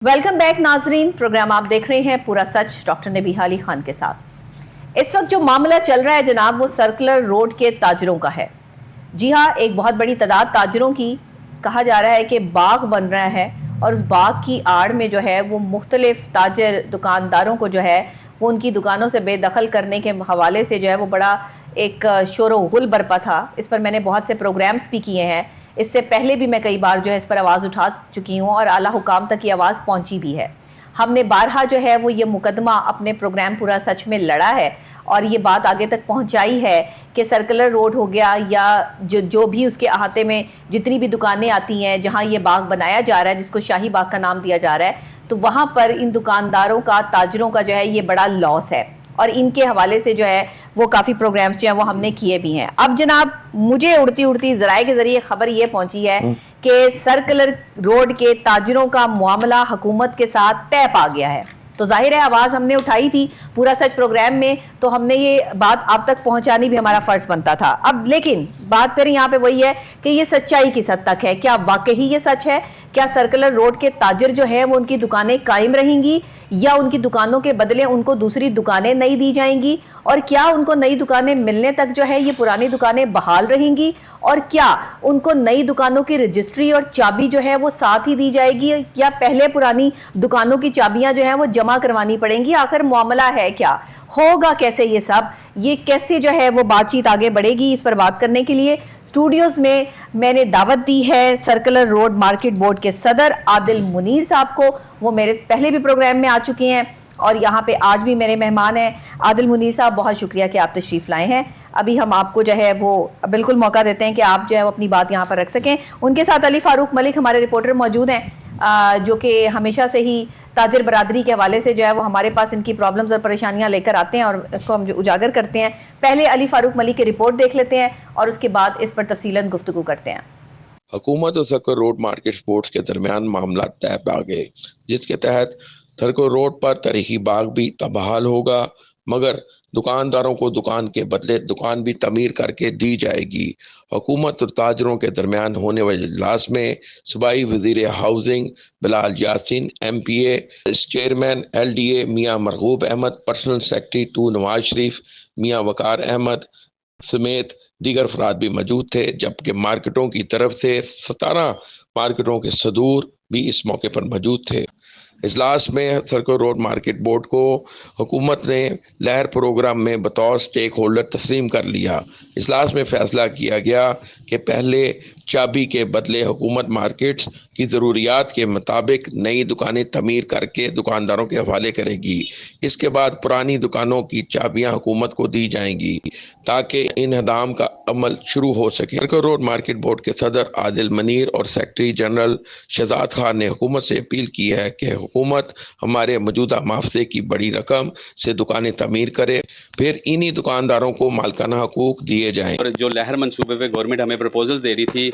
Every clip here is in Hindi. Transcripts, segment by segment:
वेलकम बैक नाजरीन। प्रोग्राम आप देख रहे हैं पूरा सच डॉक्टर नबीहा अली खान के साथ। इस वक्त जो मामला चल रहा है जनाब वो सर्कुलर रोड के ताजरों का है। जी हाँ, एक बहुत बड़ी तादाद ताजरों की कहा जा रहा है कि बाग बन रहा है और उस बाग की आड़ में जो है वो मुख्तलिफ ताजर दुकानदारों को जो है वो उनकी दुकानों से बेदखल करने के हवाले से जो है वो बड़ा एक शोर गुल बरपा था। इस पर मैंने बहुत से प्रोग्राम्स भी किए हैं। इससे पहले भी मैं कई बार जो है इस पर आवाज़ उठा चुकी हूँ और आला हुकाम तक ये आवाज़ पहुँची भी है। हमने बारहा जो है वो ये मुकदमा अपने प्रोग्राम पूरा सच में लड़ा है और ये बात आगे तक पहुंचाई है कि सर्कुलर रोड हो गया या जो भी उसके अहाते में जितनी भी दुकानें आती हैं जहां ये बाग बनाया जा रहा है जिसको शाही बाग का नाम दिया जा रहा है, तो वहां पर इन दुकानदारों का ताजरों का जो है ये बड़ा लॉस है और इनके हवाले से जो है वो काफ़ी प्रोग्राम्स जो हैं वो हमने किए भी हैं। अब जनाब मुझे उड़ती उड़ती ज़राए के ज़रिए खबर ये पहुंची है कि सर्कुलर रोड के ताजरों का मामला हुकूमत के साथ तय पा गया है। तो जाहिर है आवाज़ हमने उठाई थी पूरा सच प्रोग्राम में, तो हमने ये बात आप तक पहुंचानी भी हमारा फ़र्ज बनता था। अब लेकिन बात फिर यहाँ पे वही है कि ये सच्चाई किस हद तक है, क्या वाकई ये सच है? क्या सर्कुलर रोड के ताजर जो है वो उनकी दुकानें कायम रहेंगी या उनकी दुकानों के बदले उनको दूसरी दुकानें नई दी जाएंगी? और क्या उनको नई दुकानें मिलने तक जो है ये पुरानी दुकानें बहाल रहेंगी? और क्या उनको नई दुकानों की रजिस्ट्री और चाबी जो है वो साथ ही दी जाएगी या पहले पुरानी दुकानों की चाबियां जो है वो जमा करवानी पड़ेंगी? आखिर मामला है क्या, होगा कैसे ये सब, ये कैसे जो है वो बातचीत आगे बढ़ेगी? इस पर बात करने के लिए स्टूडियोज में मैंने दावत दी है सर्कुलर रोड मार्केट बोर्ड के सदर आदिल मुनीर साहब को। वो मेरे पहले भी प्रोग्राम में आ चुके हैं और यहाँ पे आज भी मेरे मेहमान हैं। आदिल मुनीर साहब, बहुत शुक्रिया कि आप तशरीफ़ लाए हैं। अभी हम आपको जो है वो बिल्कुल मौका देते हैं कि आप जो है वो अपनी बात यहाँ पर रख सकें। उनके साथ अली फारूक मलिक हमारे रिपोर्टर मौजूद हैं, जो कि हमेशा से ही ताजर बरादरी के हवाले से जो है वो हमारे पास इनकी प्रॉब्लम्स और परेशानियां लेकर आते हैं और इसको हम उजागर करते हैं। पहले अली फारूक मलिक की रिपोर्ट देख लेते हैं और उसके बाद इस पर तफसीलन गुफ्तगू करते हैं। हुकूमत और सर्कुलर रोड मार्केट स्पोर्ट्स के दरमियान मामला तय पा गए, जिसके तहत सर्कुलर रोड पर तारीखी बाग भी तबहाल होगा, मगर दुकानदारों को दुकान के बदले दुकान भी तमीर करके दी जाएगी। हुकूमत और ताजरों के दरमियान होने वाले इजलास में सूबाई वज़ीर housing Bilal Yasin, MPA chairman LDA मियाँ मरगूब अहमद, पर्सनल सेक्रेटरी 2 नवाज शरीफ मियाँ वकार अहमद समेत दीगर अफराद भी मौजूद थे, जबकि मार्केटों की तरफ से 17 मार्केटों के सदूर भी इस मौके पर मौजूद थे। इजलास में सर्कुलर रोड मार्केट बोर्ड को हुकूमत ने लहर प्रोग्राम में बतौर स्टेक होल्डर तस्लीम कर लिया। इजलास में फैसला किया गया कि पहले चाबी के बदले हुकूमत मार्केट्स की ज़रूरियात के मुताबिक नई दुकानें तमीर करके दुकानदारों के हवाले करेगी। इसके बाद पुरानी दुकानों की चाबियां हुकूमत को दी जाएंगी ताकि इन्हदाम का अमल शुरू हो सके। सर्कुलर रोड मार्केट बोर्ड के सदर आदिल मुनीर और सेक्रेटरी जनरल शहजाद खान ने हुकूमत से अपील की है कि हुकूमत हमारे मौजूदा मुआवजे की बड़ी रकम से दुकानें तमीर करे, फिर इन्हीं दुकानदारों को मालकाना हकूक दिए जाएं। और जो लहर मंसूबे पे गवर्नमेंट हमें प्रपोजल दे रही थी,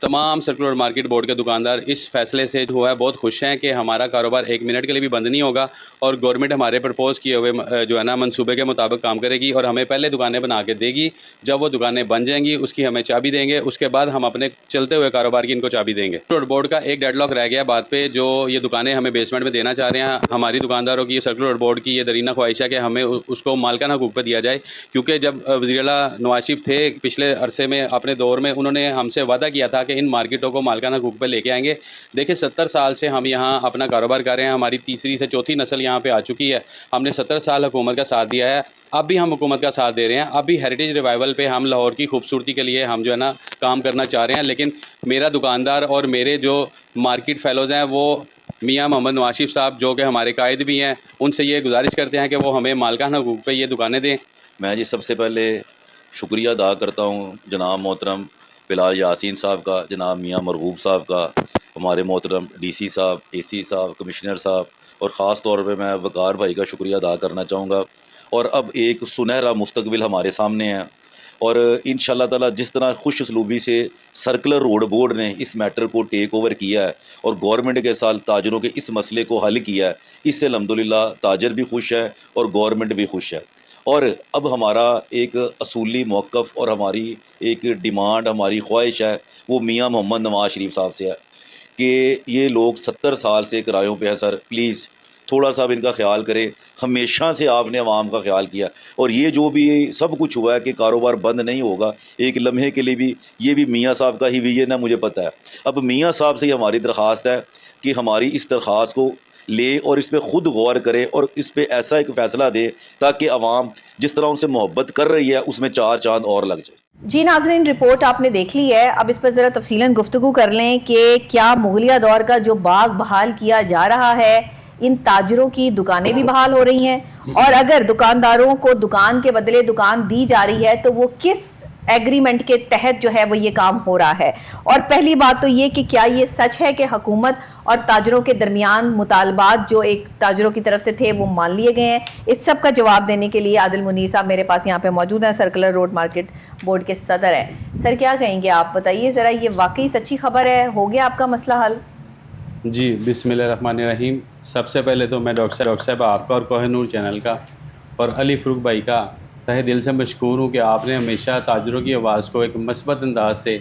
तमाम सर्कुलर मार्केट बोर्ड के दुकानदार इस फैसले से जो है बहुत खुश हैं कि हमारा कारोबार एक मिनट के लिए भी बंद नहीं होगा और गवर्नमेंट हमारे प्रपोज किए हुए जो है ना मंसूबे के मुताबिक काम करेगी और हमें पहले दुकानें बना के देगी। जब वो दुकानें बन जाएंगी उसकी हमें चाबी देंगे, उसके बाद हम अपने चलते हुए कारोबार की इनको चाबी देंगे। रोड बोर्ड का एक डेडलॉक रह गया बात पे, जो ये दुकानें हमें बेसमेंट में देना चाह रहे हैं। हमारी दुकानदारों की सर्कुलर रोड बोर्ड की ये दरीना ख्वाहिश है कि हमें उसको मालकाना हकूक पर दिया जाए, क्योंकि जब वज़ीर आला नवाज शरीफ थे पिछले अरसे में अपने दौर में, उन्होंने हमसे वादा किया था कि इन मार्केटों को मालकाना हकूक पर लेके आएंगे। देखिए 70 साल से हम यहाँ अपना कारोबार कर रहे हैं, हमारी तीसरी से चौथी नस्ल यहाँ पे आ चुकी है। हमने 70 साल हुकूमत का साथ दिया है, अब भी हम हुकूमत का साथ दे रहे हैं। अब भी हेरिटेज रिवाइवल पे हम लाहौर की खूबसूरती के लिए हम जो है ना काम करना चाह रहे हैं। लेकिन मेरा दुकानदार और मेरे जो मार्केट फेलोज़ हैं वो मियाँ मोहम्मद नवाज शरीफ साहब, जो कि हमारे कायद भी हैं, उनसे ये गुजारिश करते हैं कि वो हमें मालकाना हकूक पे ये दुकानें दें। मैं जी सबसे पहले शुक्रिया अदा करता हूँ जनाब मोहतरम बिलाल यासीन साहब का, जनाब मियाँ मरगूब साहब का, हमारे मोहतरम DC साहब, AC साहब, कमिश्नर साहब, और ख़ास तौर पे मैं वकार भाई का शुक्रिया अदा करना चाहूँगा। और अब एक सुनहरा मुस्तकबिल हमारे सामने है और इंशाअल्लाह ताला जिस तरह खुश उसलूबी से सर्कुलर रोड बोर्ड ने इस मैटर को टेक ओवर किया है और गवर्नमेंट के साथ ताजरों के इस मसले को हल किया है, इससे अल्हम्दुलिल्लाह ताजर भी खुश है और गवर्नमेंट भी खुश है। और अब हमारा एक असूली मौक़िफ़ और हमारी एक डिमांड, हमारी ख्वाहिश है, वो मियाँ मोहम्मद नवाज शरीफ साहब से है कि ये लोग 70 साल से किरायों पे हैं सर, प्लीज़ थोड़ा सा अब इनका ख्याल करें। हमेशा से आपने आवाम का ख्याल किया, और ये जो भी सब कुछ हुआ है कि कारोबार बंद नहीं होगा एक लम्हे के लिए भी, ये भी मियाँ साहब का ही विजन है, मुझे पता है। अब मियाँ साहब से हमारी दरख्वास्त है कि हमारी इस दरख्वास्त को ले और इस पर ख़ुद गौर करे और इस पर ऐसा एक फ़ैसला दे ताकि आवाम जिस तरह उनसे मोहब्बत कर रही है उसमें 4 चांद और लग जाए। जी नाज़रीन, रिपोर्ट आपने देख ली है। अब इस पर ज़रा तफसीलन गुफ्तगू कर लें कि क्या मुगलिया दौर का जो बाग बहाल किया जा रहा है, इन ताजरों की दुकानें भी बहाल हो रही हैं, और अगर दुकानदारों को दुकान के बदले दुकान दी जा रही है तो वो किस एग्रीमेंट के तहत जो है वो ये काम हो रहा है। और पहली बात तो ये कि क्या ये सच है कि हुकूमत और ताजरों के दरमियान मुतालबात जो एक ताजरों की तरफ से थे वो मान लिए गए हैं। इस सब का जवाब देने के लिए आदिल मुनीर साहब मेरे पास यहाँ पे मौजूद हैं, सर्कुलर रोड मार्केट बोर्ड के सदर हैं। सर क्या कहेंगे आप, बताइए ज़रा, ये वाकई सच्ची खबर है, हो गया आपका मसला हल? जी बिस्मिल्लाहिर्रहमानिर्रहीम। सबसे पहले तो मैं डॉक्टर साहब आपका और कोहिनूर चैनल का और अली फ़रूक भाई का तहे दिल से मशकूर हूँ कि आपने हमेशा ताजरों की आवाज़ को एक मस्बत अंदाज से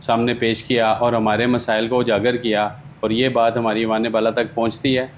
सामने पेश किया और हमारे मसाइल को उजागर किया, और ये बात हमारी ईवान बाला तक पहुँचती है।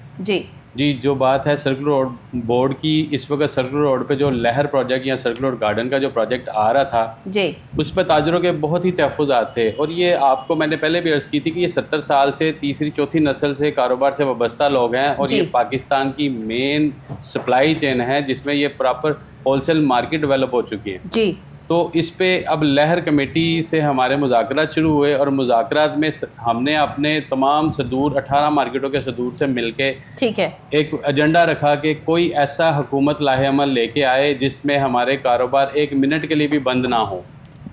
जी जो बात है सर्कुलर रोड बोर्ड की, इस वक्त सर्कुलर रोड पे जो लहर प्रोजेक्ट या सर्कुलर रोड गार्डन का जो प्रोजेक्ट आ रहा था जी, उस पर ताजरों के बहुत ही तहफ़्फ़ुज़ात थे। और ये आपको मैंने पहले भी अर्ज़ की थी कि ये 70 साल से तीसरी चौथी नस्ल से कारोबार से वाबस्ता लोग हैं, और ये पाकिस्तान की मेन सप्लाई चेन है जिसमें ये प्रॉपर होलसेल मार्केट डेवलप हो चुकी है जी। तो इस पे अब लहर कमेटी से हमारे मुज़ाकरात शुरू हुए, और मुज़ाकरात में हमने अपने तमाम सदूर 18 मार्केटों के सदूर से मिलके ठीक है एक एजेंडा रखा कि कोई ऐसा हुकूमत लाहे अमल लेके आए जिसमें हमारे कारोबार 1 मिनट के लिए भी बंद ना हो।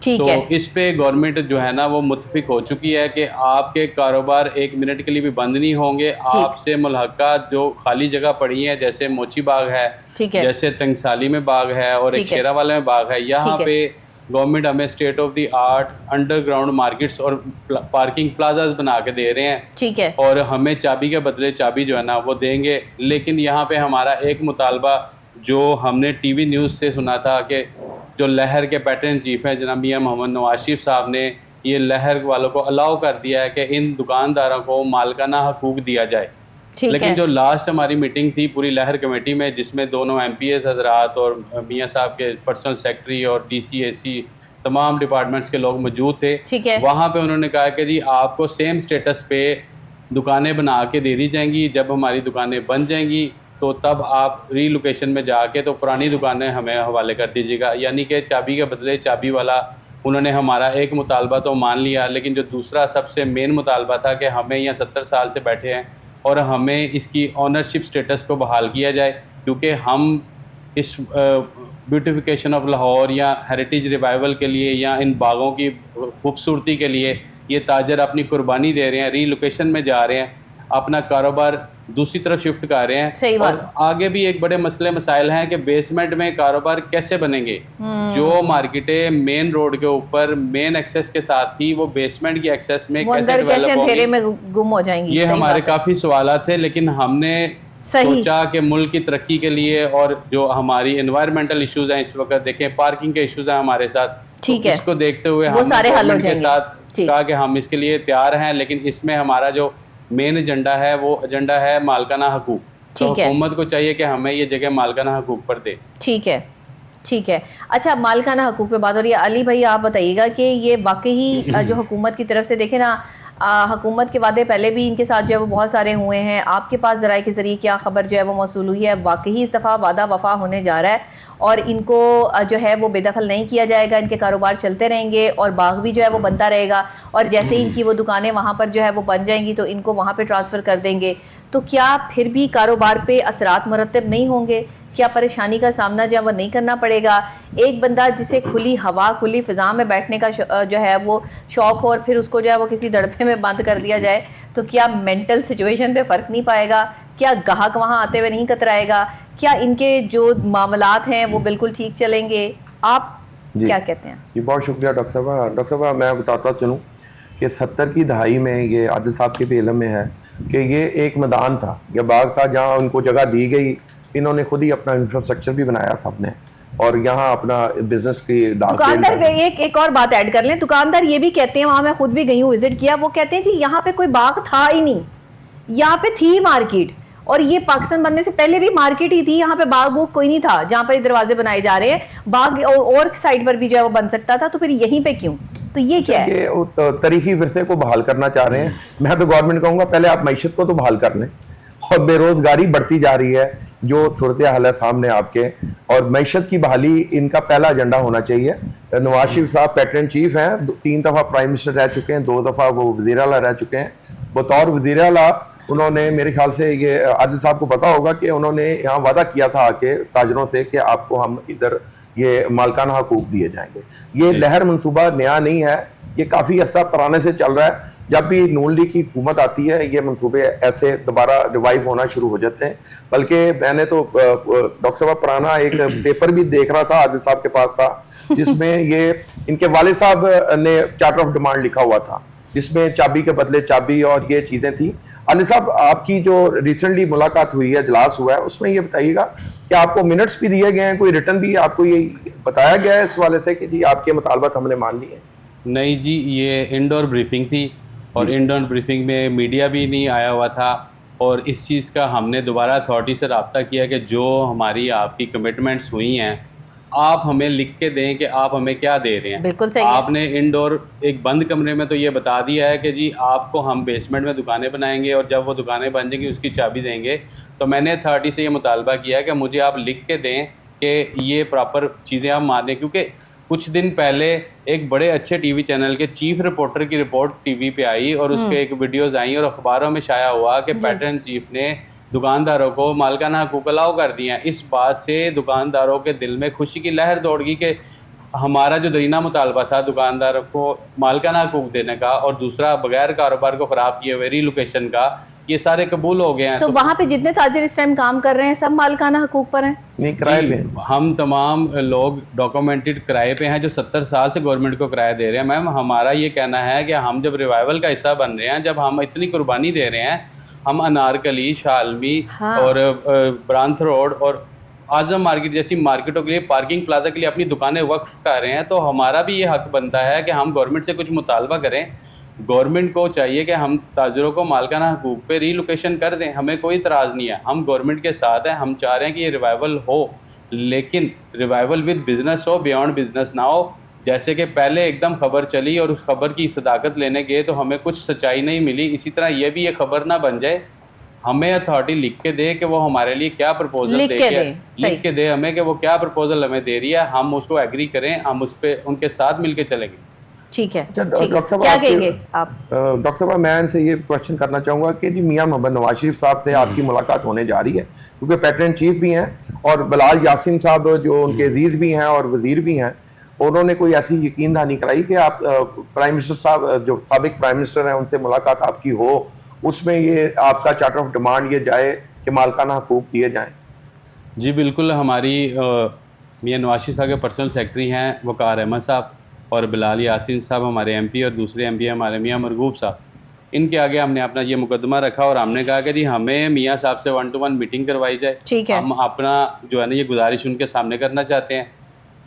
तो इस पे गवर्नमेंट जो है ना वो मुत्तफिक हो चुकी है कि आपके कारोबार 1 मिनट के लिए भी बंद नहीं होंगे। आपसे मुल्हका जो खाली जगह पड़ी है, जैसे मोची बाग है, जैसे टंगसाली में बाग है और एक शेरावाला में बाग है, यहाँ पे गवर्नमेंट हमें state of the art underground markets और पार्किंग प्लाजाज बना के दे रहे हैं। ठीक है, और हमें चाबी के बदले चाबी जो है ना वो देंगे। लेकिन यहाँ पे हमारा एक मुतालबा जो हमने टीवी न्यूज़ से सुना था कि जो लहर के पैटर्न चीफ हैं जनाब मियां मोहम्मद नवाज शरीफ साहब ने ये लहर वालों को अलाउ कर दिया है कि इन दुकानदारों को मालकाना हकूक दिया जाए। लेकिन जो लास्ट हमारी मीटिंग थी पूरी लहर कमेटी में, जिसमें दोनों MPs हजरात और मियां साहब के पर्सनल सेक्रेटरी और DC AC तमाम डिपार्टमेंट्स के लोग मौजूद थे, वहाँ पे उन्होंने कहा कि जी आपको सेम स्टेटस पे दुकानें बना के दे दी जाएंगी, जब हमारी दुकानें बन जाएंगी तो तब आप रीलोकेशन में जाके तो पुरानी दुकानें हमें हवाले कर दीजिएगा। यानी कि चाबी के बदले चाबी वाला उन्होंने हमारा एक मुतालबा तो मान लिया, लेकिन जो दूसरा सबसे मेन मुतालबा था कि हमें यहाँ 70 साल से बैठे हैं और हमें इसकी ऑनरशिप स्टेटस को बहाल किया जाए, क्योंकि हम इस ब्यूटिफिकेशन ऑफ लाहौर या हेरिटेज रिवाइवल के लिए या इन बागों की खूबसूरती के लिए ये ताजर अपनी कुर्बानी दे रहे हैं, रीलोकेशन में जा रहे हैं, अपना कारोबार दूसरी तरफ शिफ्ट कर रहे हैं। सही बात। और आगे भी एक बड़े मसले मसाइल हैं कि बेसमेंट में कारोबार कैसे बनेंगे। जो मार्केटें मेन रोड के ऊपर मेन एक्सेस के साथ थी वो बेसमेंट की एक्सेस में कैसे डेवलप होंगी, में गुम हो जाएंगी। ये हमारे काफ़ी सवाल थे, लेकिन हमने सोचा कि मुल्क की तरक्की के लिए और जो हमारी एनवायरमेंटल इश्यूज हैं, इस वक्त देखें पार्किंग के इश्यूज हैं हमारे साथ, ठीक है, इसको देखते हुए हम गवर्नमेंट के साथ कहा कि हम इसके लिए तैयार हैं, लेकिन इसमें हमारा जो मेन एजेंडा है वो एजेंडा है मालकाना हकूक। तो हुकूमत को चाहिए कि हमें ये जगह मालकाना हकूक पर दे। ठीक है, ठीक है। अच्छा, मालकाना हकूक पे बात हो रही है, अली भाई आप बताइएगा कि ये वाकई जो हुकूमत की तरफ से देखें ना, हुकूमत के वादे पहले भी इनके साथ जो है वो बहुत सारे हुए हैं। आपके पास ज़राए के ज़रिए क्या खबर जो है वो मौसूल हुई है, वाकई इस दफ़ा वादा वफा होने जा रहा है और इनको जो है वो बेदखल नहीं किया जाएगा, इनके कारोबार चलते रहेंगे और बाग भी जो है वो बनता रहेगा, और जैसे इनकी वो दुकानें वहाँ पर जो है वो बन जाएंगी तो इनको वहाँ पर ट्रांसफ़र कर देंगे, तो क्या फिर भी कारोबार पे असरात मुरतब नहीं होंगे? क्या परेशानी का सामना जो है वो नहीं करना पड़ेगा? एक बंदा जिसे खुली हवा खुली फ़िज़ा में बैठने का जो है वो शौक़ हो और फिर उसको जो है वो किसी दड़पे में बंद कर दिया जाए तो क्या मेंटल सिचुएशन पे फ़र्क नहीं पाएगा? क्या ग्राहक वहाँ आते हुए नहीं कतराएगा? क्या इनके जो मामलात हैं वो बिल्कुल ठीक चलेंगे? आप क्या कहते हैं? जी बहुत शुक्रिया डॉक्टर साहब। डॉक्टर साहब मैं बताता चलूँ कि 70 की दहाई में ये आदिल साहब के भी इल्म में है कि ये एक मैदान था, यह बाग था जहाँ उनको जगह दी गई, इन्होंने खुद ही अपना इंफ्रास्ट्रक्चर भी बनाया सब ने, और यहाँ अपना बिजनेस की दाव खेल दुकानदार रहे हैं। एक और बात ऐड कर लें, दुकानदार ये भी कहते हैं, वहां मैं खुद भी गई हूँ, विजिट किया, वो कहते हैं जी यहाँ पे कोई बाग था ही नहीं, यहाँ पे थी मार्केट, और ये पाकिस्तान बनने से पहले भी मार्केट ही थी, यहाँ पे बाग वूग कोई नहीं था, जहाँ पर ये दरवाजे बनाए जा रहे हैं, बाग और साइड पर भी जो है वो बन सकता था, तो फिर यहीं पे क्यों? तो ये क्या है? ये तारीखी विरसे को बहाल करना चाह रहे हैं। मैं तो गवर्नमेंट कहूँगा पहले आप मईशत को तो बहाल कर लें, और बेरोजगारी बढ़ती जा रही है, जो सूरत हाल है सामने आपके, और मईशत की बहाली इनका पहला एजेंडा होना चाहिए। नवाज शरीफ साहब पैटर्न चीफ हैं, 3 दफ़ा प्राइम मिनिस्टर रह चुके हैं, 2 दफ़ा वो वज़ीर आला रह चुके हैं। बतौर वज़ीर आला उन्होंने, मेरे ख्याल से ये आदिल साहब को पता होगा कि उन्होंने यहाँ वादा किया था आके ताजरों से कि आपको हम इधर ये मालकाना हकूक दिए जाएंगे। ये लहर मंसूबा नया नहीं है, ये काफ़ी अर्सा पुराने से चल रहा है। जब भी नून लीग की हुकूमत आती है ये मंसूबे ऐसे दोबारा रिवाइव होना शुरू हो जाते हैं। बल्कि मैंने तो डॉक्टर साहब पुराना एक पेपर भी देख रहा था, आदिल साहब के पास था, जिसमें ये इनके वालिद साहब ने चार्टर ऑफ डिमांड लिखा हुआ था, जिसमें चाबी के बदले चाबी और ये चीज़ें थी। आदिल साहब, आपकी जो रिसेंटली मुलाकात हुई है, इजलास हुआ है, उसमें ये बताइएगा कि आपको मिनट्स भी दिए गए हैं, कोई रिटर्न भी आपको ये बताया गया है इस वाले से कि जी आपके मुतालबात हमने मान लिए? नहीं जी, ये इंडोर ब्रीफिंग थी, और इंडोर ब्रीफिंग में मीडिया भी नहीं आया हुआ था, और इस चीज़ का हमने दोबारा अथॉरिटी से रब्ता किया कि जो हमारी आपकी कमिटमेंट्स हुई हैं आप हमें लिख के दें कि आप हमें क्या दे रहे हैं। बिल्कुल सही है। आपने इंडोर एक बंद कमरे में तो ये बता दिया है कि जी आपको हम बेसमेंट में दुकानें बनाएंगे, और जब वो दुकानें बन जाएंगी उसकी चाबी देंगे। तो मैंने अथॉरिटी से ये मुतालबा किया है कि मुझे आप लिख के दें कि ये प्रॉपर चीज़ें आप मानें, क्योंकि कुछ दिन पहले एक बड़े अच्छे टीवी चैनल के चीफ रिपोर्टर की रिपोर्ट टीवी पे आई, और उसके एक वीडियोज़ आई और अखबारों में शाया हुआ कि पैटर्न चीफ ने दुकानदारों को मालकाना हकूक अलाउ कर दिए हैं। इस बात से दुकानदारों के दिल में खुशी की लहर दौड़ गई कि हमारा जो दरीना मुतालबा था दुकानदारों को मालकाना हकूक देने का, और दूसरा बगैर कारोबार को ख़राब किए हुए रीलोकेशन का, ये सारे कबूल हो गए हैं। तो वहाँ पे जितने ताजिर इस टाइम काम कर रहे हैं सब मालकाना हकूक पर हैं? नहीं, किराए पे। हम तमाम लोग डॉक्यूमेंटेड किराए पे हैं जो 70 साल से गवर्नमेंट को किराया दे रहे हैं। मैम, हमारा ये कहना है कि हम जब रिवाइवल का हिस्सा बन रहे हैं, जब हम इतनी कुर्बानी दे रहे हैं, हम अनारकली, शालमी और ब्रांथ रोड और आजम मार्केट जैसी मार्केटों के लिए, पार्किंग प्लाजा के लिए अपनी दुकानें वक्फ कर रहे हैं, तो हमारा भी ये हक बनता है कि हम गवर्नमेंट से कुछ मुतालबा करें। गवर्नमेंट को चाहिए कि हम ताजरों को मालकाना हकूक पे रीलोकेशन कर दें, हमें कोई इतराज़ नहीं है, हम गवर्नमेंट के साथ हैं। हम चाह रहे हैं कि ये रिवाइवल हो, लेकिन रिवाइवल विद बिजनेस हो, बियॉन्ड बिजनेस ना हो। जैसे कि पहले एकदम खबर चली और उस खबर की सदाकत लेने गए तो हमें कुछ सच्चाई नहीं मिली, इसी तरह ये भी ये खबर ना बन जाए। हमें अथॉरिटी लिख के दे कि वो हमारे लिए क्या प्रपोजल लिख के दे हमें कि वो क्या प्रपोजल हमें दे रही है, हम उसको एग्री करें, हम उस पर उनके साथ मिलके चलेंगे। ठीक है। डॉक्टर साहब, क्या कहेंगे आप? डॉक्टर साहब, मैं इनसे ये क्वेश्चन करना चाहूँगा कि जी मियां मोहम्मद नवाज शरीफ साहब से आपकी मुलाकात होने जा रही है, क्योंकि पैटर्न चीफ भी हैं और बिलाल यासीन साहब जो उनके अजीज़ भी हैं और वज़ीर भी हैं, उन्होंने कोई ऐसी यकीन दहानी कराई कि आप प्राइम मिनिस्टर साहब, जो साबिक प्राइम मिनिस्टर हैं, उनसे मुलाकात आपकी हो, उसमें ये आपका चार्टर ऑफ डिमांड ये जाए कि मालकाना हकूक दिए जाएँ? जी बिल्कुल, हमारी मियां नवाज शरीफ साहब के पर्सनल सेक्रेटरी हैं वक़ार अहमद साहब, और बिलाल यासीन साहब हमारे एमपी, और दूसरे एमपी हमारे मियां मरगूब साहब। इनके आगे हमने अपना ये मुकदमा रखा और हमने कहा कि जी हमें मियां साहब से 1-to-1 मीटिंग करवाई जाए। ठीक है। हम अपना जो है ना ये गुजारिश उनके सामने करना चाहते हैं।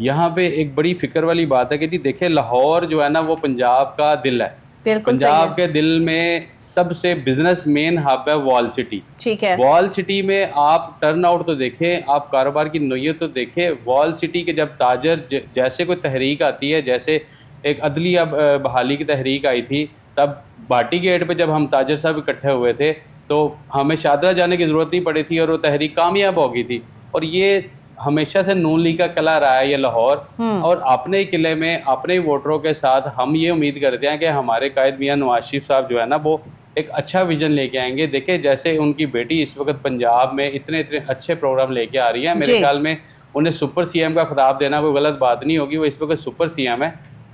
यहाँ पे एक बड़ी फिक्र वाली बात है कि जी देखिए, लाहौर जो है ना वो पंजाब का दिल है। पंजाब के दिल में सबसे बिजनेस मेन हब है वॉल सिटी। ठीक है। वॉल सिटी में आप टर्न आउट तो देखें, आप कारोबार की नोयत तो देखें। वॉल सिटी के जब ताजर जैसे कोई तहरीक आती है, जैसे एक अदलिया बहाली की तहरीक आई थी, तब बाटी गेट पे जब हम ताजर साहब इकट्ठे हुए थे तो हमें शादरा जाने की ज़रूरत नहीं पड़ी थी और वो तहरीक कामयाब हो गई थी। और ये हमेशा से नून लीग का किला रहा है ये लाहौर, और अपने ही किले में अपने ही वोटरों के साथ हम ये उम्मीद करते हैं कि हमारे कायद मियां नवाज शरीफ साहब जो है ना वो एक अच्छा विजन लेके आएंगे। देखिए, जैसे उनकी बेटी इस वक्त पंजाब में इतने अच्छे प्रोग्राम लेके आ रही है, मेरे ख्याल में उन्हें सुपर सीएम का खिताब देना कोई गलत बात नहीं होगी। वो इस वक्त सुपर सीएम है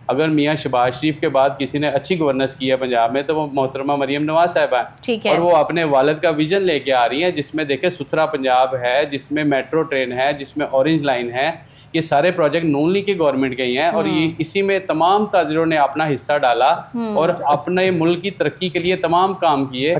अगर मियाँ शहबाज शरीफ के बाद किसी ने अच्छी गवर्नेंस की है पंजाब में तो वो मोहतरमा मरीम नवाज साहिबा है। ठीक है। और वो अपने वालिद का विजन लेके आ रही हैं, जिसमें देखे सुथरा पंजाब है, जिसमें मेट्रो ट्रेन है, जिसमें ऑरेंज लाइन है। ये सारे प्रोजेक्ट नून लीग की गवर्नमेंट के ही हैं और ये इसी में तमाम ताजरों ने अपना हिस्सा डाला और अपने मुल्क की तरक्की के लिए तमाम काम किए।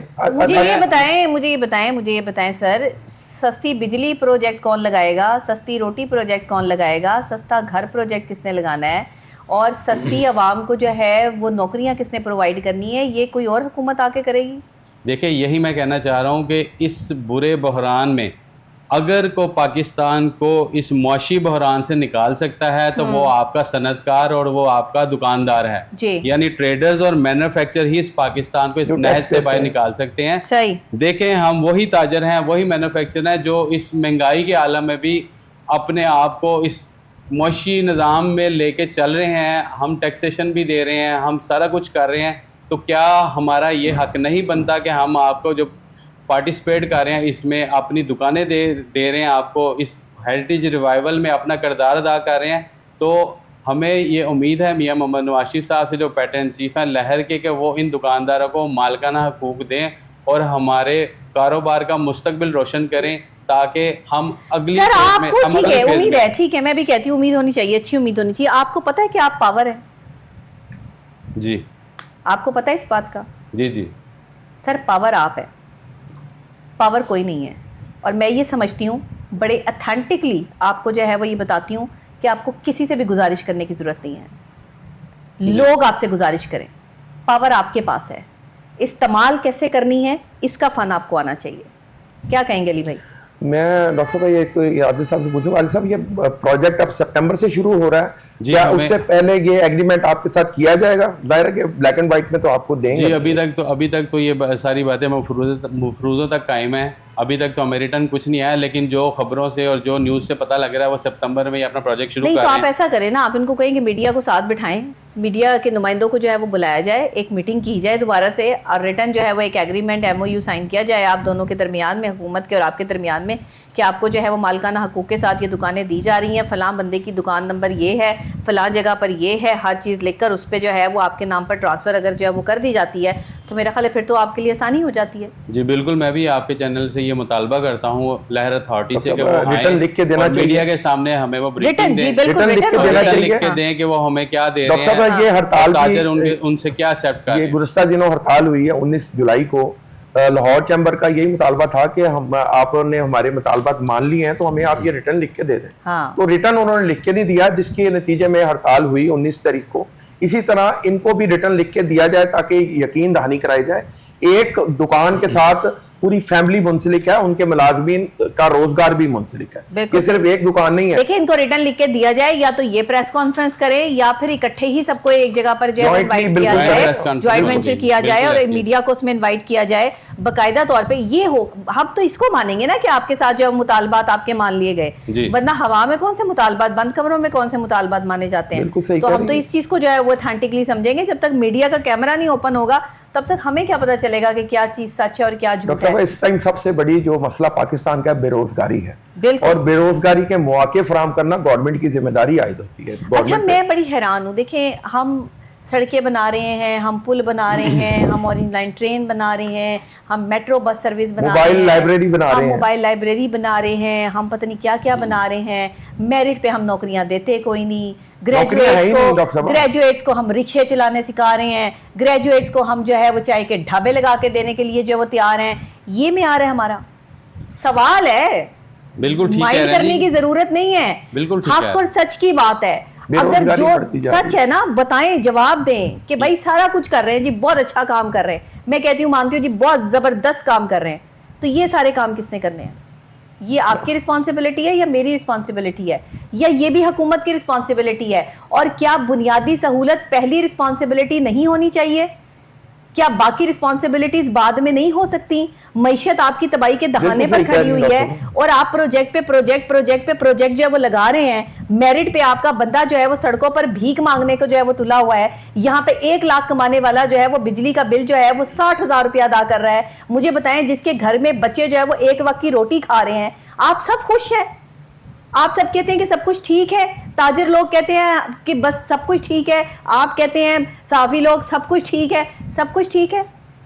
मुझे ये बताएं सर, सस्ती बिजली प्रोजेक्ट कौन लगाएगा, सस्ती रोटी प्रोजेक्ट कौन लगाएगा, सस्ता घर प्रोजेक्ट किसने लगाना है, और सस्ती आवाम को जो है वो नौकरियां किसने प्रोवाइड करनी है? ये कोई और हुकूमत आके करेगी? देखिए, यही मैं कहना चाह रहा हूँ कि इस बुरे बहरान में अगर को पाकिस्तान को इस मुआशी बहरान से निकाल सकता है तो वो आपका सनतकार और वो आपका दुकानदार है। यानी ट्रेडर्स और मैन्युफैक्चर ही इस पाकिस्तान को इस नहज से बाहर निकाल सकते हैं। सही। देखें, हम वही ताजर हैं, वही मैन्युफैक्चर हैं जो इस महंगाई के आलम में भी अपने आप को इस मुआशी निज़ाम में लेके चल रहे हैं। हम टैक्सेशन भी दे रहे हैं, हम सारा कुछ कर रहे हैं, तो क्या हमारा ये हक नहीं बनता कि हम आपको जो पार्टिसिपेट कर रहे हैं इसमें अपनी दुकानें दे रहे हैं, आपको इस हेरिटेज रिवाइवल में अपना किरदार अदा कर रहे हैं? तो हमें ये उम्मीद है मियां मोहम्मद नवाज शरीफ साहब से, जो पैटर्न इन चीफ हैं लहर के, कि वो इन दुकानदारों को मालिकाना हकूक़ दें और हमारे कारोबार का मुस्तकबिल रोशन करें, ताकि हम अगली सर आपको ठीक है, उम्मीद है, ठीक है, मैं भी कहती हूँ उम्मीद होनी चाहिए, अच्छी उम्मीद होनी चाहिए। आपको पता है कि आप पावर है? जी, आपको पता है इस बात का? जी जी सर, पावर आप है, पावर कोई नहीं है। और मैं ये समझती हूँ, बड़े अथेंटिकली आपको जो है वो ये बताती हूँ कि आपको किसी से भी गुजारिश करने की ज़रूरत नहीं है। लोग आपसे गुजारिश करें, पावर आपके पास है, इस्तेमाल कैसे करनी है इसका फ़न आपको आना चाहिए। क्या कहेंगे अली भाई? मैं डॉक्टर साहब ये तो आदिल साहब से पूछूं, आदिल साहब ये प्रोजेक्ट अब सितंबर से शुरू हो रहा है, क्या उससे पहले ये एग्रीमेंट आपके साथ किया जाएगा? जाहिर है कि ब्लैक एंड व्हाइट में तो आपको देंगे। जी, अभी तक तो ये सारी बातें मफरूज़ों तक कायम है। अभी तक तो अमेरिकन कुछ नहीं आया, लेकिन जो खबरों से और जो न्यूज़ से पता लग रहा है वो सितंबर में ही अपना प्रोजेक्ट शुरू कर रहे हैं। तो आप ऐसा करें ना, आप इनको कहें कि मीडिया को साथ बिठाएं, मीडिया के नुमाइंदों को जो है वो बुलाया जाए, एक मीटिंग की जाए दोबारा से, और रिटर्न जो है वो एक एग्रीमेंट MOU साइन किया जाए आप दोनों के दरमियान में, हुकूमत के और आपके दरमियान में, कि आपको जो है वो मालिकाना हकूक़ के साथ ये दुकानें दी जा रही हैं, फ़लाँ बंदे की दुकान नंबर ये है, फ़लाँ जगह पर ये है, हर चीज़ लिखकर उस पर जो है वो आपके नाम पर ट्रांसफ़र अगर जो है वो कर दी जाती है तो मेरा ख्याल है फिर तो आपके लिए आसानी हो जाती है। जी बिल्कुल, मैं भी आपके चैनल से ये मुतालबा करता हूँ लहर अथॉरिटी से कि वो रिटर्न लिख के देना चाहिए, मीडिया के सामने हमें वो रिटर्न दें, रिटर्न लिख के देना चाहिए, लिख के दें कि वो हमें क्या दे रहे हैं। डॉक्टर ये हड़ताल उनसे क्या एक्सेप्ट कर, ये गुज़श्ता दिनों हड़ताल हुई है 19 जुलाई को, लाहौर चैम्बर का यही मुतालबा था कि हम आपने हमारे मुतालबात मान लिए हैं तो हमें आप ये रिटर्न लिख के दे दें। तो रिटर्न उन्होंने लिख के नहीं दिया, जिसके नतीजे में हड़ताल हुई 19 तारीख को। इसी तरह इनको भी रिटर्न लिख के दिया जाए ताकि यकीन दहानी कराई जाए। एक दुकान के साथ पूरी फैमिली मुंसलिक है, उनके मुलाजमीन का रोजगार भी मुंसलिक है, ये सिर्फ एक दुकान नहीं है। देखिए, इनको रिटर्न लिख के दिया जाए, या तो ये प्रेस कॉन्फ्रेंस करें या फिर इकट्ठे ही सबको एक जगह पर जो है इनवाइट किया जाए, ज्वाइंट वेंचर किया जाए और मीडिया को उसमें इनवाइट किया जाए बाकायदा तौर पे। ये हो, हम तो इसको मानेंगे ना कि आपके साथ जो मुतालबात आपके मान लिए गए, वरना हवा में कौन से मुतालबात, बंद कमरों में कौन से मुतालबात माने जाते हैं। तो हम तो इस चीज को जो है वो ऑथेंटिकली समझेंगे। जब तक मीडिया का कैमरा नहीं ओपन होगा तब तक हमें क्या पता चलेगा कि क्या चीज सच है और क्या झूठ है। इस टाइम सबसे बड़ी जो मसला पाकिस्तान का बेरोजगारी है, और बेरोजगारी के मौके फराहम करना गवर्नमेंट की जिम्मेदारी आयद होती है। अच्छा, मैं बड़ी हैरान हूँ, देखें हम सड़कें बना रहे हैं, हम पुल बना रहे हैं, हम ऑरेंज लाइन ट्रेन बना रहे हैं, हम मेट्रो बस सर्विस बना रहे हैं, मोबाइल लाइब्रेरी बना रहे हैं, मोबाइल लाइब्रेरी बना रहे हैं, हम पता नहीं क्या क्या बना रहे हैं। मेरिट पे हम नौकरियां देते कोई नहीं, ग्रेजुएट्स को हम रिक्शे चलाने सिखा रहे हैं, ग्रेजुएट्स को हम जो है वो चाय के ढाबे लगा के देने के लिए जो वो तैयार हैं। ये में आ रहा है हमारा सवाल है, बिल्कुल ठीक माइंड करने की जरूरत नहीं है, बिल्कुल हक और सच की बात है। अगर जो सच है ना बताएं, जवाब दें कि भाई सारा कुछ कर रहे हैं जी, बहुत अच्छा काम कर रहे हैं, मैं कहती हूँ मानती हूँ जी बहुत जबरदस्त काम कर रहे हैं, तो ये सारे काम किसने करने हैं? ये आपकी रिस्पॉन्सिबिलिटी है या मेरी रिस्पॉन्सिबिलिटी है, या ये भी हुकूमत की रिस्पॉन्सिबिलिटी है? और क्या बुनियादी सहूलत पहली रिस्पॉन्सिबिलिटी नहीं होनी चाहिए? क्या बाकी रिस्पॉन्सिबिलिटीज बाद में नहीं हो सकती? मईशत आपकी तबाही के दहाने पर खड़ी हुई है और आप प्रोजेक्ट पे प्रोजेक्ट जो है वो लगा रहे हैं। मेरिट पे आपका बंदा जो है वो सड़कों पर भीख मांगने को जो है वो तुला हुआ है। यहाँ पे 1 लाख कमाने वाला जो है वो बिजली का बिल जो है वो 60,000 रुपया अदा कर रहा है। मुझे बताएं, जिसके घर में बच्चे जो है वो एक वक्त की रोटी खा रहे हैं, आप सब खुश हैं? आप सब कहते हैं कि सब कुछ ठीक है, ताजिर लोग कहते हैं कि बस सब कुछ ठीक है, आप कहते हैं साफी लोग सब कुछ ठीक है। सब कुछ ठीक है?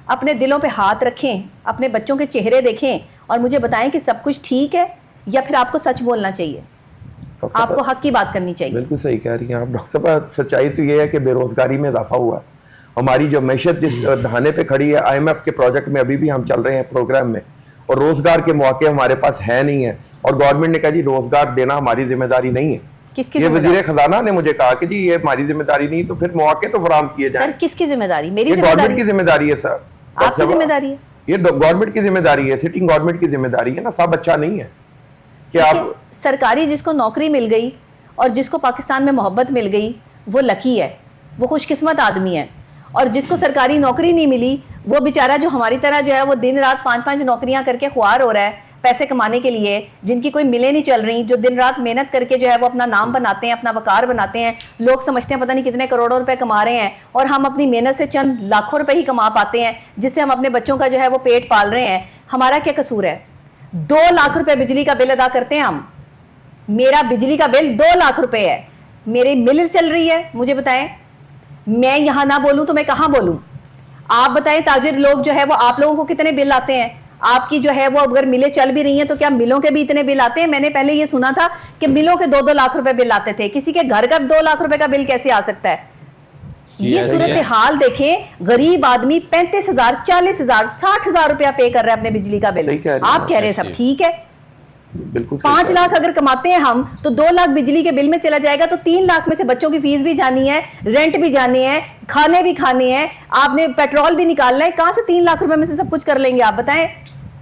अपने दिलों पे हाथ रखें, अपने बच्चों के चेहरे देखें और मुझे बताएं कि सब कुछ ठीक है, या फिर आपको सच बोलना चाहिए, आपको हक की बात करनी चाहिए। बिल्कुल सही कह रही हैं आप डॉक्टर साहब। सच्चाई तो ये है कि बेरोजगारी में इजाफा हुआ है। हमारी जो मैशत जिस धाने पे खड़ी है, IMF के प्रोजेक्ट में अभी भी हम चल रहे हैं प्रोग्राम में, और रोजगार के मौके हमारे पास है नहीं है, और गवर्नमेंट ने कहा जी रोजगार देना हमारी जिम्मेदारी नहीं है। किसकी ये जिम्मेदारी? वजीर खजाना ने मुझे कहा कि जी ये हमारी जिम्मेदारी नहीं, तो फिर मौके तो फराहम किए जाए। सर किसकी जिम्मेदारी? मेरी ये गवर्नमेंट जिम्मेदारी? की जिम्मेदारी है सर। आपकी जिम्मेदारी है? ये गवर्नमेंट की जिम्मेदारी है, सिटिंग गवर्नमेंट की जिम्मेदारी है ना। सब अच्छा नहीं है कि आप सरकारी जिसको नौकरी मिल गई और जिसको पाकिस्तान में मोहब्बत मिल गई वो लकी है, वो खुशकिस्मत आदमी है। और जिसको सरकारी नौकरी नहीं मिली वो बेचारा जो हमारी तरह जो है वो दिन रात 5-5 नौकरियां करके ख्वार हो रहा है पैसे कमाने के लिए, जिनकी कोई मिले नहीं चल रही, जो दिन रात मेहनत करके जो है वो अपना नाम बनाते हैं, अपना वकार बनाते हैं। लोग समझते हैं पता नहीं कितने करोड़ों रुपए कमा रहे हैं, और हम अपनी मेहनत से चंद लाखों रुपए ही कमा पाते हैं, जिससे हम अपने बच्चों का जो है वो पेट पाल रहे हैं। हमारा क्या कसूर है? 2 लाख रुपए बिजली का बिल अदा करते हैं हम। मेरा बिजली का बिल 2 लाख रुपए है, मेरी मिल चल रही है। मुझे बताएं, मैं यहां ना बोलूं तो मैं कहां बोलूं? आप बताएं ताजिर लोग जो है वो आप लोगों को कितने बिल आते हैं? आपकी जो है वो अगर मिलें चल भी रही हैं तो क्या मिलों के भी इतने बिल आते हैं? मैंने पहले ये सुना था कि मिलों के 2-2 लाख रुपए बिल आते थे, किसी के घर का 2 लाख रुपए का बिल कैसे आ सकता है? ये सूरत हाल देखें, गरीब आदमी 35,000, 40,000, 60,000 रुपया पे कर रहा है अपने बिजली का बिल। आप कह रहे हैं सब ठीक है? बिल्कुल 5 लाख अगर कमाते हैं हम तो 2 लाख बिजली के बिल में चला जाएगा, तो 3 लाख में से बच्चों की फीस भी जानी है, रेंट भी जानी है, खाने भी खाने हैं, आपने पेट्रोल भी निकालना है। कहां से 3 लाख रुपए में से सब कुछ कर लेंगे आप बताएं?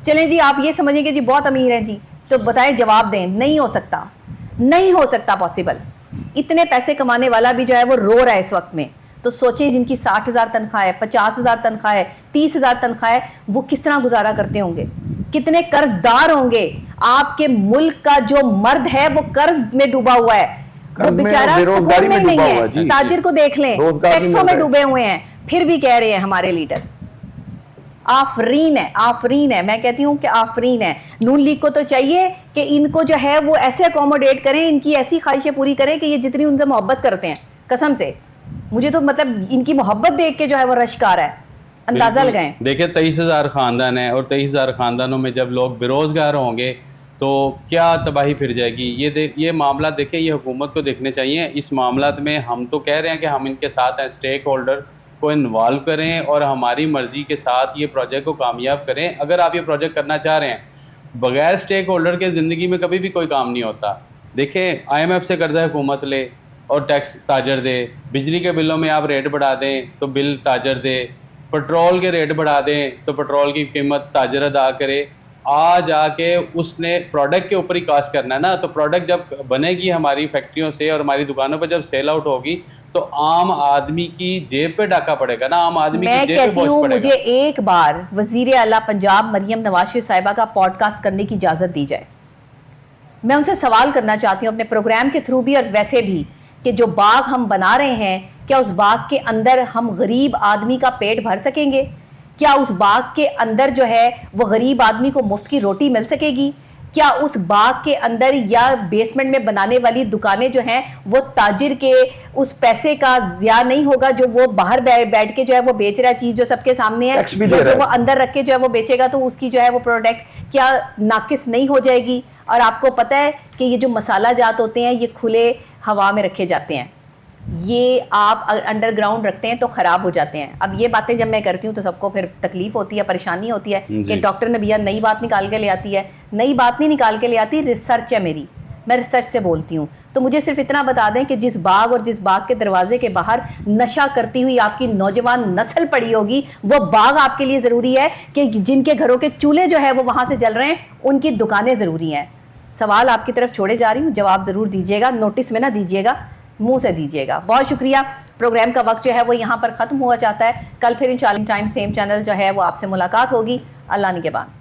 चलें जी, आप ये समझेंगे जी बहुत अमीर हैं जी, तो बताएं, जवाब दें। नहीं हो सकता, नहीं हो सकता पॉसिबल। इतने पैसे कमाने वाला भी जो है वो रो रहा है इस वक्त में। तो सोचें जिनकी 60,000 तनख्वाह है, 50,000 तनख्वाह है, 30,000 तनख्वाह है, वो किस तरह गुजारा करते होंगे, कितने कर्जदार होंगे। आपके मुल्क का जो मर्द है वो कर्ज में डूबा हुआ है, वो बेचारा सुकून में नहीं है। ताजिर को देख लें, टैक्सों में डूबे हुए हैं, फिर भी कह रहे हैं हमारे लीडर। आफरीन है, आफरीन है, मैं कहती हूं कि आफरीन है। नून लीग को तो चाहिए कि इनको जो है वो ऐसे अकोमोडेट करें, इनकी ऐसी ख्वाहिशें पूरी करें कि ये जितनी उनसे मोहब्बत करते हैं, कसम से मुझे तो मतलब इनकी मोहब्बत देख के जो है वो रश्क आ रहा है, अंदाजा लगाएं। देखिए 23,000 खानदान है, और 23,000 खानदानों में जब लोग बेरोजगार होंगे तो क्या तबाही फिर जाएगी। ये मामला देखें, ये हुकूमत को देखने चाहिए। इस मामला में हम तो कह रहे हैं कि हम इनके साथ हैं, स्टेक होल्डर को इन्वॉल्व करें और हमारी मर्ज़ी के साथ ये प्रोजेक्ट को कामयाब करें। अगर आप ये प्रोजेक्ट करना चाह रहे हैं, बगैर स्टेक होल्डर के ज़िंदगी में कभी भी कोई काम नहीं होता। देखें, IMF से कर्जा हुकूमत ले और टैक्स ताजर दे, बिजली के बिलों में आप रेट बढ़ा दें तो बिल ताजर दे, पेट्रोल के रेट बढ़ा दें तो पेट्रोल की कीमत ताजर अदा करे। आ जाके उसने प्रोडक्ट के ऊपर ही कास्ट करना है ना, तो प्रोडक्ट जब बनेगी हमारी फैक्ट्रियों से और हमारी दुकानों पर जब सेल आउट होगी तो आम आदमी की जेब पे डाका पड़ेगा ना, आम आदमी की जेब पे बोझ पड़ेगा। मुझे एक बार वजीर आला पंजाब मरियम नवाज शरीफ साहिबा का पॉडकास्ट करने की इजाजत दी जाए। मैं उनसे सवाल करना चाहती हूँ अपने प्रोग्राम के थ्रू भी और वैसे भी, कि जो बाग हम बना रहे हैं, क्या उस बाग के अंदर हम गरीब आदमी का पेट भर सकेंगे? क्या उस बाग के अंदर जो है वो गरीब आदमी को मुफ्त की रोटी मिल सकेगी? क्या उस बाग के अंदर या बेसमेंट में बनाने वाली दुकानें जो हैं वो ताजिर के उस पैसे का ज़िया नहीं होगा जो वो बाहर बैठ के जो है वो बेच रहा है चीज़ जो सबके सामने है, या जो वो अंदर रख के जो है वो बेचेगा तो उसकी जो है वो प्रोडक्ट क्या नाकिस नहीं हो जाएगी? और आपको पता है कि ये जो मसाला जात होते हैं ये खुले हवा में रखे जाते हैं, ये आप अंडरग्राउंड रखते हैं तो ख़राब हो जाते हैं। अब ये बातें जब मैं करती हूँ तो सबको फिर तकलीफ होती है, परेशानी होती है कि डॉक्टर नबिया नई बात निकाल के ले आती है। नई बात नहीं निकाल के ले आती, रिसर्च है मेरी, मैं रिसर्च से बोलती हूँ। तो मुझे सिर्फ इतना बता दें कि जिस बाग और जिस बाग के दरवाजे के बाहर नशा करती हुई आपकी नौजवान नस्ल पड़ी होगी, वो बाग आपके लिए ज़रूरी है कि जिनके घरों के चूल्हे जो है वो वहाँ से जल रहे हैं, उनकी दुकानें ज़रूरी हैं। सवाल आपकी तरफ छोड़े जा रही हूँ, जवाब ज़रूर दीजिएगा, नोटिस में ना दीजिएगा, मुंह से दीजिएगा। बहुत शुक्रिया। प्रोग्राम का वक्त जो है वो यहाँ पर ख़त्म हुआ चाहता है। कल फिर इंशाल्लाह टाइम सेम चैनल जो है वो आपसे मुलाकात होगी। अल्लाह निगहबान।